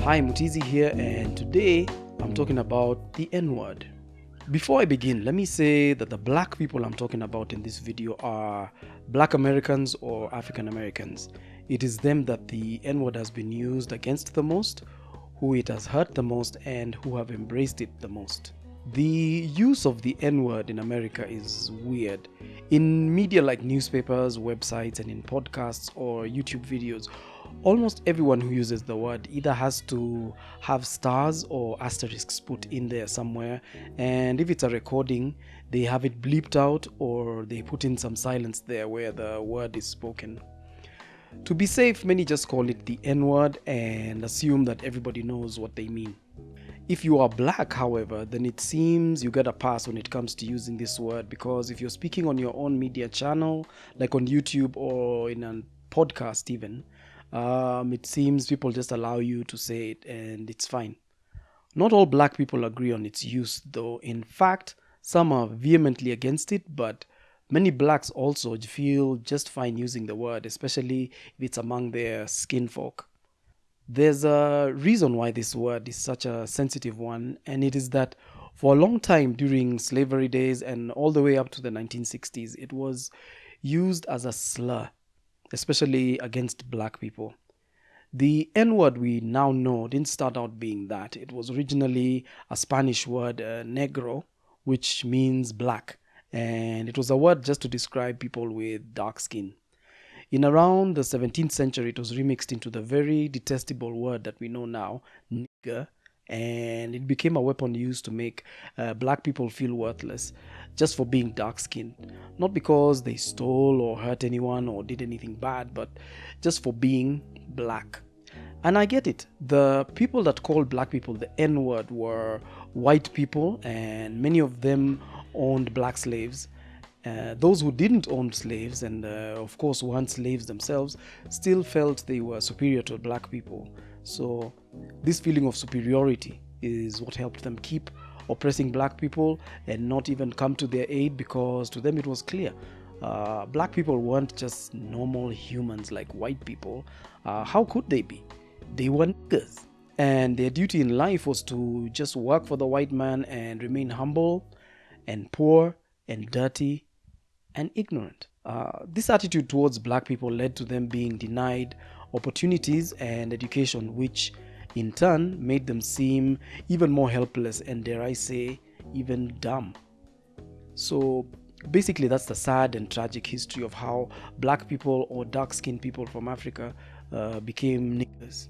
Hi, Mutizi here, and today I'm talking about the N-word. Before I begin, let me say that the black people I'm talking about in this video are black Americans or African Americans. It is them that the N-word has been used against the most, who it has hurt the most, and who have embraced it the most. The use of the N-word in America is weird. In media like newspapers, websites, and in podcasts or YouTube videos, almost everyone who uses the word either has to have stars or asterisks put in there somewhere, and if it's a recording, they have it bleeped out or they put in some silence there where the word is spoken. To be safe, many just call it the N-word and assume that everybody knows what they mean. If you are black, however, then it seems you get a pass when it comes to using this word, because if you're speaking on your own media channel, like on YouTube or in a podcast even, it seems people just allow you to say it and it's fine. Not all black people agree on its use, though. In fact, some are vehemently against it, but many blacks also feel just fine using the word, especially if it's among their skin folk. There's a reason why this word is such a sensitive one, and it is that for a long time during slavery days and all the way up to the 1960s, it was used as a slur, especially against black people. The N word we now know didn't start out being that. It was originally a Spanish word, negro, which means black, and it was a word just to describe people with dark skin. In around the 17th century, it was remixed into the very detestable word that we know now, nigger, and it became a weapon used to make black people feel worthless just for being dark-skinned. Not because they stole or hurt anyone or did anything bad, but just for being black. And I get it. The people that called black people the N-word were white people, and many of them owned black slaves. Those who didn't own slaves and of course weren't slaves themselves still felt they were superior to black people. So this feeling of superiority is what helped them keep oppressing black people and not even come to their aid, because to them it was clear black people weren't just normal humans like white people. How could they be? They were niggers, and their duty in life was to just work for the white man and remain humble and poor and dirty and ignorant. This attitude towards black people led to them being denied opportunities and education, which in turn made them seem even more helpless and, dare I say, even dumb. So basically, that's the sad and tragic history of how black people or dark-skinned people from Africa became niggers.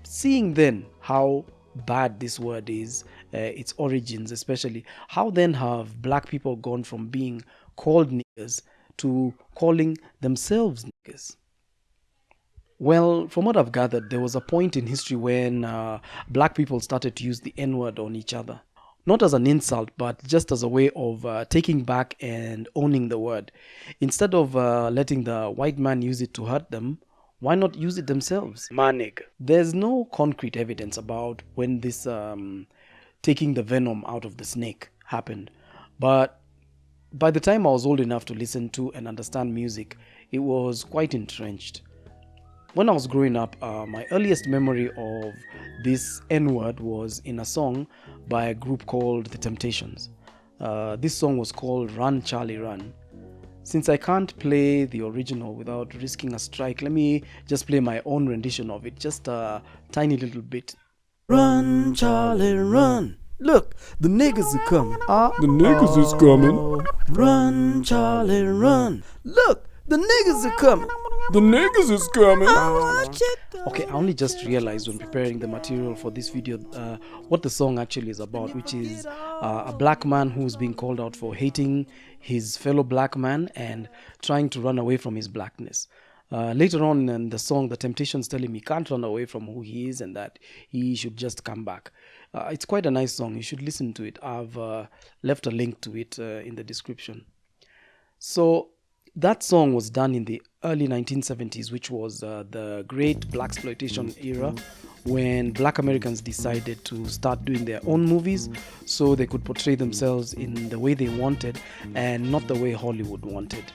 Seeing then how bad this word is, its origins especially, how then have black people gone from being called niggers to calling themselves niggers? Well, from what I've gathered, there was a point in history when black people started to use the N-word on each other. Not as an insult, but just as a way of taking back and owning the word. Instead of letting the white man use it to hurt them, why not use it themselves? Manig. There's no concrete evidence about when this taking the venom out of the snake happened. But by the time I was old enough to listen to and understand music, it was quite entrenched. When I was growing up, my earliest memory of this N-word was in a song by a group called The Temptations. This song was called Run Charlie Run. Since I can't play the original without risking a strike, let me just play my own rendition of it, just a tiny little bit. Run, Charlie, run. Look, the niggas are coming. The niggas is coming. Run, Charlie, run. Look, the niggas are coming. The niggas is coming. Okay, I only just realized when preparing the material for this video what the song actually is about, which is a black man who's being called out for hating his fellow black man and trying to run away from his blackness. Later on in the song, the Temptations tell him he can't run away from who he is and that he should just come back. It's quite a nice song. You should listen to it. I've left a link to it in the description. So that song was done in the early 1970s, which was the great blaxploitation era when black Americans decided to start doing their own movies so they could portray themselves in the way they wanted and not the way Hollywood wanted.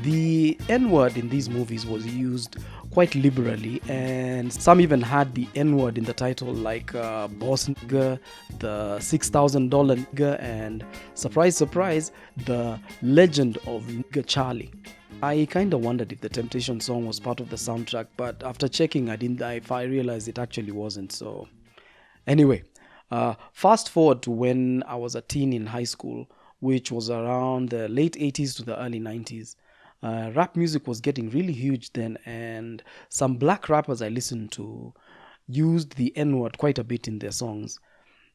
The N-word in these movies was used quite liberally, and some even had the N-word in the title, like Boss Nigga, the $6,000 Nigga, and surprise, surprise, the Legend of Nigga Charlie. I kind of wondered if the Temptation song was part of the soundtrack, but after checking, I realized it actually wasn't. So, anyway, fast forward to when I was a teen in high school, which was around the late 80s to the early 90s. Rap music was getting really huge then, and some black rappers I listened to used the N-word quite a bit in their songs.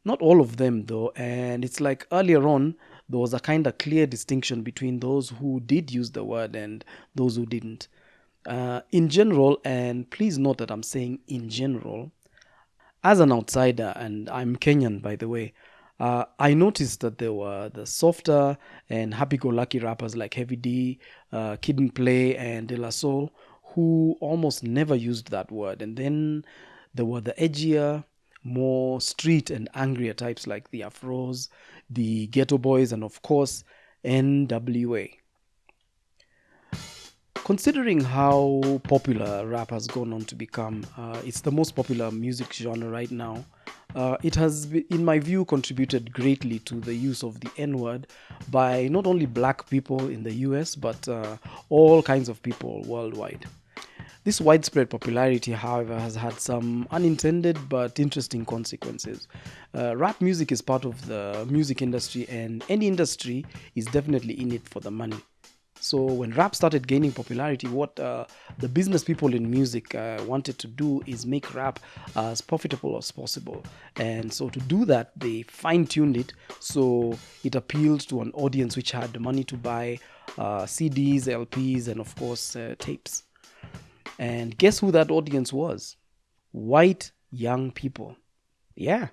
Not all of them though, and it's like earlier on, there was a kind of clear distinction between those who did use the word and those who didn't. In general, and please note that I'm saying in general, as an outsider, and I'm Kenyan by the way, I noticed that there were the softer and happy-go-lucky rappers like Heavy D, Kid and Play, and De La Soul, who almost never used that word. And then there were the edgier, more street and angrier types like the Afros, the Ghetto Boys, and of course, NWA. Considering how popular rap has gone on to become, it's the most popular music genre right now. It has, in my view, contributed greatly to the use of the N-word by not only black people in the US, but all kinds of people worldwide. This widespread popularity, however, has had some unintended but interesting consequences. Rap music is part of the music industry, and any industry is definitely in it for the money. So when rap started gaining popularity, what the business people in music wanted to do is make rap as profitable as possible. And so to do that, they fine-tuned it so it appealed to an audience which had the money to buy CDs, LPs, and of course tapes. And guess who that audience was? White young people. Yeah.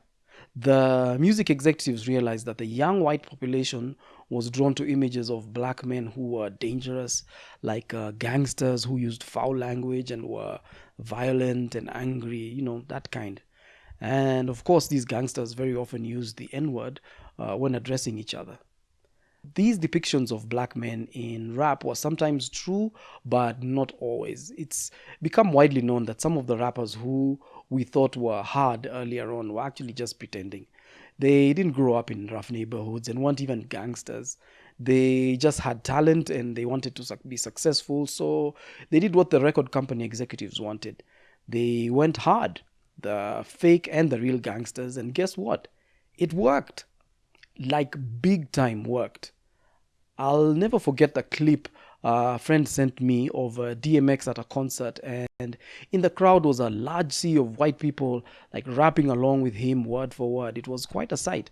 The music executives realized that the young white population was drawn to images of black men who were dangerous, like gangsters who used foul language and were violent and angry, that kind. And of course, these gangsters very often used the N-word when addressing each other. These depictions of black men in rap were sometimes true, but not always. It's become widely known that some of the rappers who we thought were hard earlier on were actually just pretending. They didn't grow up in rough neighborhoods and weren't even gangsters. They just had talent and they wanted to be successful, so they did what the record company executives wanted. They went hard, the fake and the real gangsters, and guess what? It worked. Like big time worked. I'll never forget the clip a friend sent me of DMX at a concert, and in the crowd was a large sea of white people like rapping along with him word for word. It was quite a sight.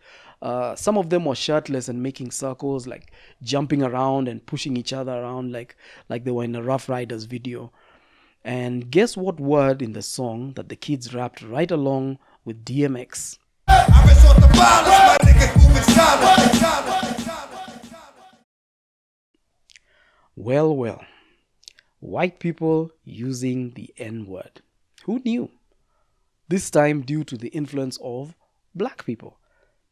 Some of them were shirtless and making circles, like jumping around and pushing each other around like they were in a Rough Riders video. And guess what word in the song that the kids rapped right along with DMX? Well, white people using the N-word. Who knew? This time due to the influence of black people.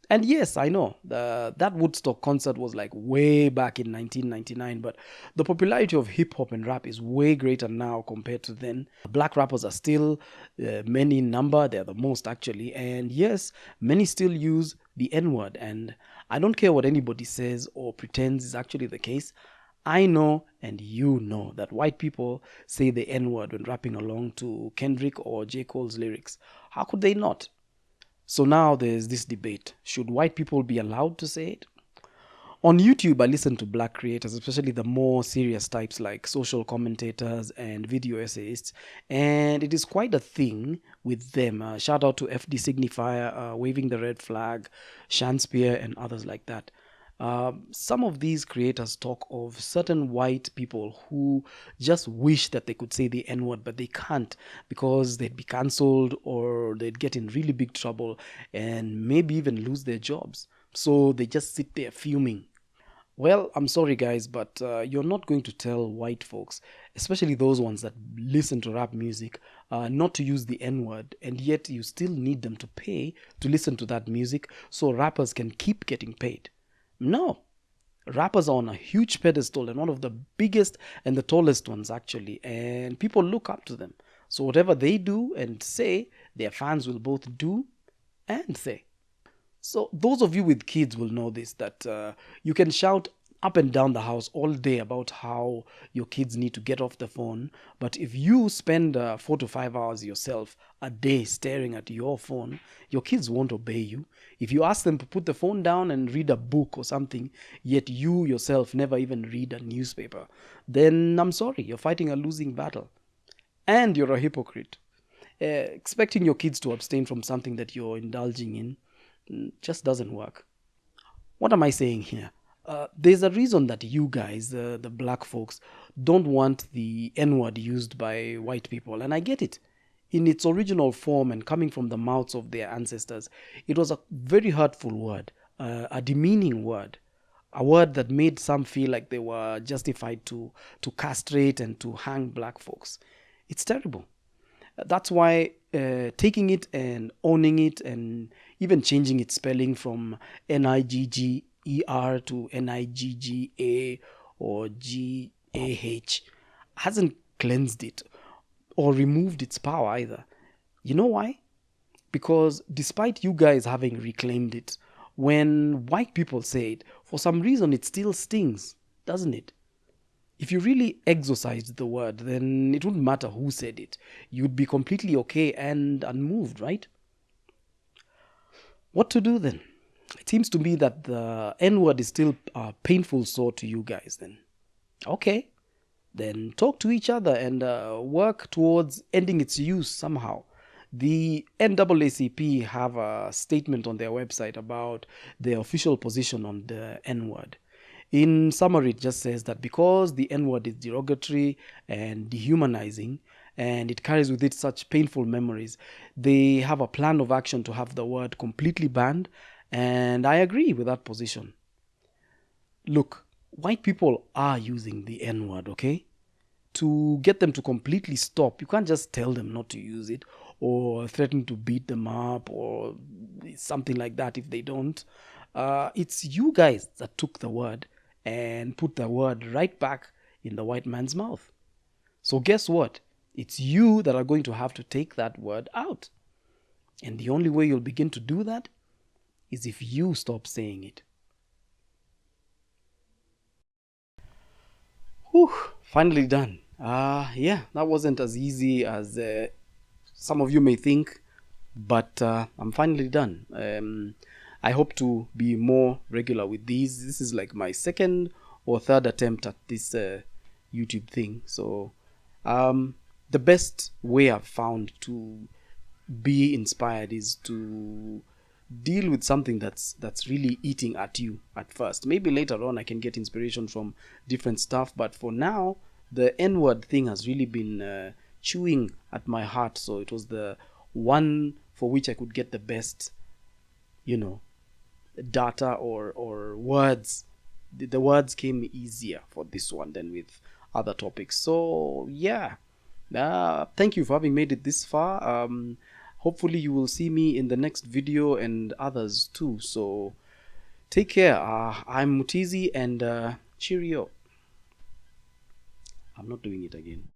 And yes, I know, that Woodstock concert was like way back in 1999, but the popularity of hip-hop and rap is way greater now compared to then. Black rappers are still many in number, they're the most actually, and yes, many still use the N-word, and I don't care what anybody says or pretends is actually the case. I know and you know that white people say the N-word when rapping along to Kendrick or J. Cole's lyrics. How could they not? So now there's this debate. Should white people be allowed to say it? On YouTube, I listen to black creators, especially the more serious types like social commentators and video essayists, and it is quite a thing with them. Shout out to FD Signifier, Waving the Red Flag, Shanspeare, and others like that. Some of these creators talk of certain white people who just wish that they could say the N-word, but they can't because they'd be cancelled or they'd get in really big trouble and maybe even lose their jobs. So they just sit there fuming. Well, I'm sorry guys, but you're not going to tell white folks, especially those ones that listen to rap music, not to use the N word, and yet you still need them to pay to listen to that music so rappers can keep getting paid. No. Rappers are on a huge pedestal and one of the biggest and the tallest ones, actually, and people look up to them. So, whatever they do and say, their fans will both do and say. So, those of you with kids will know this, that you can shout up and down the house all day about how your kids need to get off the phone. But if you spend 4 to 5 hours yourself a day staring at your phone, your kids won't obey you. If you ask them to put the phone down and read a book or something, yet you yourself never even read a newspaper, then I'm sorry, you're fighting a losing battle. And you're a hypocrite. Expecting your kids to abstain from something that you're indulging in just doesn't work. What am I saying here? There's a reason that you guys, the black folks, don't want the N-word used by white people, and I get it. In its original form and coming from the mouths of their ancestors, it was a very hurtful word, a demeaning word, a word that made some feel like they were justified to castrate and to hang black folks. It's terrible. That's why taking it and owning it and even changing its spelling from Nigger to Nigga or Gah hasn't cleansed it or removed its power either. You know why? Because despite you guys having reclaimed it, when white people say it, for some reason it still stings, doesn't it? If you really exorcised the word, then it wouldn't matter who said it. You'd be completely okay and unmoved, right? What to do then? It seems to me that the N-word is still a painful sore to you guys then. Okay, then talk to each other and work towards ending its use somehow. The NAACP have a statement on their website about their official position on the N-word. In summary, it just says that because the N-word is derogatory and dehumanizing, and it carries with it such painful memories, they have a plan of action to have the word completely banned, and I agree with that position. Look, white people are using the N-word, okay? To get them to completely stop, you can't just tell them not to use it or threaten to beat them up or something like that if they don't. It's you guys that took the word and put the word right back in the white man's mouth. So guess what? It's you that are going to have to take that word out. And the only way you'll begin to do that is if you stop saying it. Whew, finally done. Yeah, that wasn't as easy as some of you may think, but I'm finally done. I hope to be more regular with these. This is like my second or third attempt at this YouTube thing. So the best way I've found to be inspired is to deal with something that's really eating at you at first. Maybe later on I can get inspiration from different stuff, but for now the N-word thing has really been chewing at my heart. So it was the one for which I could get the best, data or words. The words came easier for this one than with other topics. So yeah, thank you for having made it this far. Hopefully you will see me in the next video and others too. So take care. I'm Mutizi and cheerio. I'm not doing it again.